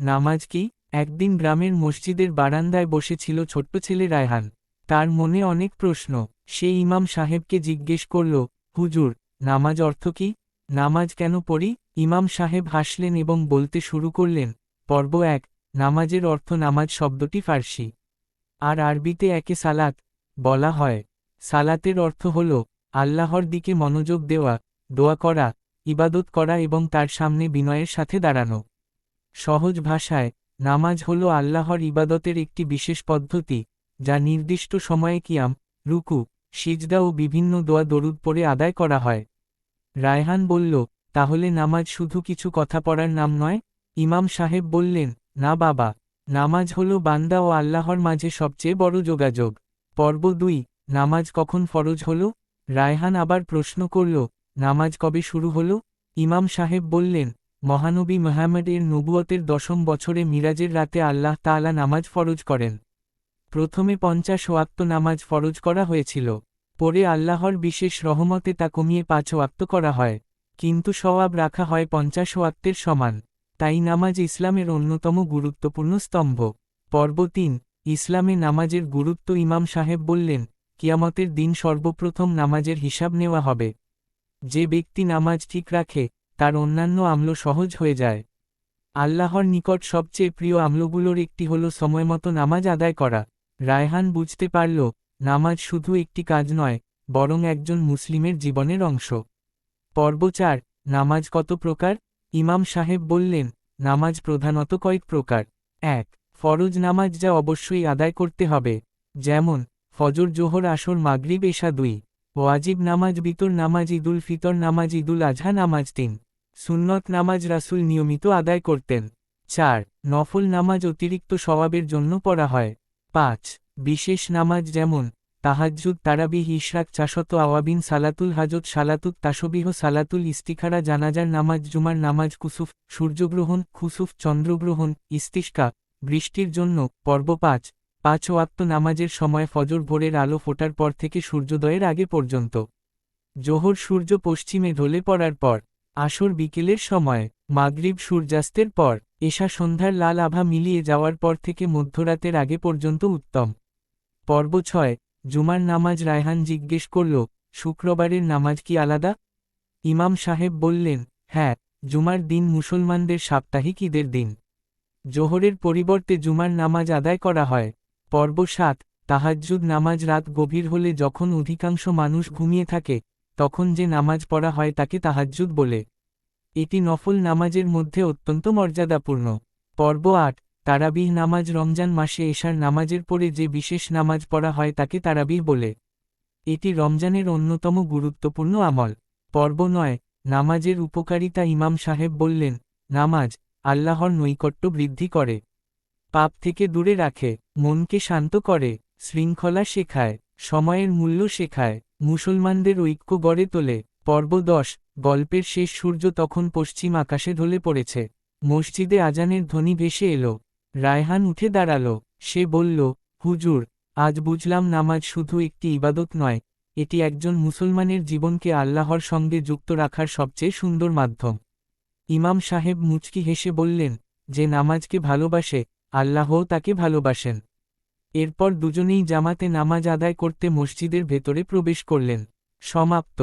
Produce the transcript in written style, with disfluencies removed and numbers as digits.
নামাজ কি? একদিন গ্রামের মসজিদের বারান্দায় বসেছিল ছোট্ট ছেলে রায়হান। তার মনে অনেক প্রশ্ন। সে ইমাম সাহেবকে জিজ্ঞেস করল, হুজুর, নামাজ অর্থ কি? নামাজ কেন পড়ি? ইমাম সাহেব হাসলেন এবং বলতে শুরু করলেন, পর্ব 1। নামাজের অর্থ। নামাজ শব্দটি ফার্সি আর আরবিতে একে সালাত বলা হয়। সালাতের অর্থ হল আল্লাহর দিকে মনোযোগ দেওয়া, দোয়া করা, ইবাদত করা এবং তার সামনে বিনয়ের সাথে দাঁড়ানো। সহজ ভাষায়, নামাজ হল আল্লাহর ইবাদতের একটি বিশেষ পদ্ধতি, যা নির্দিষ্ট সময়ে কিয়াম, রুকু, সিজদা ও বিভিন্ন দোয়া দরুদ পড়ে আদায় করা হয়। রায়হান বলল, তাহলে নামাজ শুধু কিছু কথা পড়ার নাম নয়? ইমাম সাহেব বললেন, না বাবা, নামাজ হল বান্দা ও আল্লাহর মাঝে সবচেয়ে বড় যোগাযোগ। পর্ব 2। নামাজ কখন ফরজ হল? রায়হান আবার প্রশ্ন করল, নামাজ কবে শুরু হল? ইমাম সাহেব বললেন, মহানবী মুহাম্মদের নবুয়তের 10ম বছরে মিরাজের রাতে আল্লাহ তাআলা নামাজ ফরজ করেন। প্রথমে 50 ওয়াক্ত নামাজ ফরজ করা হয়েছিল। পরে আল্লাহর বিশেষ রহমতে তা কমিয়ে 5 ওয়াক্ত করা হয়, কিন্তু সওয়াব রাখা হয় 50 ওয়াক্তের সমান। তাই নামাজ ইসলামের অন্যতম গুরুত্বপূর্ণ স্তম্ভ। পর্ব 3। ইসলামে নামাজের গুরুত্ব। ইমাম সাহেব বললেন, কিয়ামতের দিন সর্বপ্রথম নামাজের হিসাব নেওয়া হবে। যে ব্যক্তি নামাজ ঠিক রাখে, তার অন্যান্য আমল সহজ হয়ে যায়। আল্লাহর নিকট সবচেয়ে প্রিয় আমলগুলোর একটি হল সময়মতো নামাজ আদায় করা। রায়হান বুঝতে পারল, নামাজ শুধু একটি কাজ নয়, বরং একজন মুসলিমের জীবনের অংশ। পর্ব 4। নামাজ কত প্রকার? ইমাম সাহেব বললেন, নামাজ প্রধানত কয়েক প্রকার। 1. ফরজ নামাজ, যা অবশ্যই আদায় করতে হবে, যেমন ফজর, জোহর, আসর, মাগরিব, এশা। 2. ওয়াজিব নামাজ, বিতর নামাজ, ঈদুল ফিতর নামাজ, ঈদুল আজহা নামাজ। 3. সুন্নত নামাজ, রাসূল নিয়মিত আদায় করতেন। 4. নফল নামাজ, অতিরিক্ত সওয়াবের জন্য পড়া হয়। 5. বিশেষ নামাজ, যেমন তাহাজ্জুদ, তারাবিহ, ইশরাক, চাশত আওয়াবিন, সালাতুল হাজত, সালাতুত তাসবিহ, সালাতুল ইস্তিখারা, জানাজার নামাজ, জুমার নামাজ, কুসুফ, সূর্যগ্রহণ, খুসুফ, চন্দ্রগ্রহণ, ইস্তিস্কা, বৃষ্টির জন্য। পর্ব 5। 5 ওয়াক্ত নামাজের সময় ফজর, ভোরের আলো ফোটার পর থেকে সূর্যোদয়ের আগে পর্যন্ত। জোহর, সূর্য পশ্চিমে ঢলে পড়ার পর। আসর, বিকেলের সময়। মাগরিব, সূর্যাস্তের পর। এশা, সন্ধ্যার লাল আভা মিলিয়ে যাওয়ার পর থেকে মধ্যরাতের আগে পর্যন্ত উত্তম। পর্ব 6। জুমার নামাজ। রায়হান জিজ্ঞেস করল, শুক্রবারের নামাজ কি আলাদা? ইমাম সাহেব বললেন, হ্যাঁ, জুমার দিন মুসলমানদের সাপ্তাহিক ঈদের দিন। জোহরের পরিবর্তে জুমার নামাজ আদায় করা হয়। পর্ব 7। তাহাজ্জুদ নামাজ। রাত গভীর হলে যখন অধিকাংশ মানুষ ঘুমিয়ে থাকে, তখন যে নামাজ পড়া হয় তাকে তাহাজ্জুদ বলে। এটি নফল নামাজের মধ্যে অত্যন্ত মর্যাদাপূর্ণ। পর্ব 8। তারাবিহ নামাজ। রমজান মাসে এশার নামাজের পরে যে বিশেষ নামাজ পড়া হয় তাকে তারাবিহ বলে। এটি রমজানের অন্যতম গুরুত্বপূর্ণ আমল। পর্ব 9। নামাজের উপকারিতা। ইমাম সাহেব বললেন, নামাজ আল্লাহর নৈকট্য বৃদ্ধি করে, পাপ থেকে দূরে রাখে, মনকে শান্ত করে, শৃঙ্খলা শেখায়, সময়ের মূল্য শেখায়, মুসলমানদের ঐক্য গড়ে তোলে। পর্ব 10। গল্পের শেষ। সূর্য তখন পশ্চিম আকাশে ঢলে পড়েছে। মসজিদে আজানের ধ্বনি ভেসে এলো। রায়হান উঠে দাঁড়াল। সে বলল, হুজুর, আজ বুঝলাম নামাজ শুধু একটি ইবাদত নয়, এটি একজন মুসলমানের জীবনকে আল্লাহর সঙ্গে যুক্ত রাখার সবচেয়ে সুন্দর মাধ্যম। ইমাম সাহেব মুচকি হেসে বললেন, যে নামাজকে ভালোবাসে, আল্লাহও তাকে ভালোবাসেন। এরপর দুজনেই জামাতে নামাজ আদায় করতে মসজিদের ভেতরে প্রবেশ করলেন। সমাপ্ত।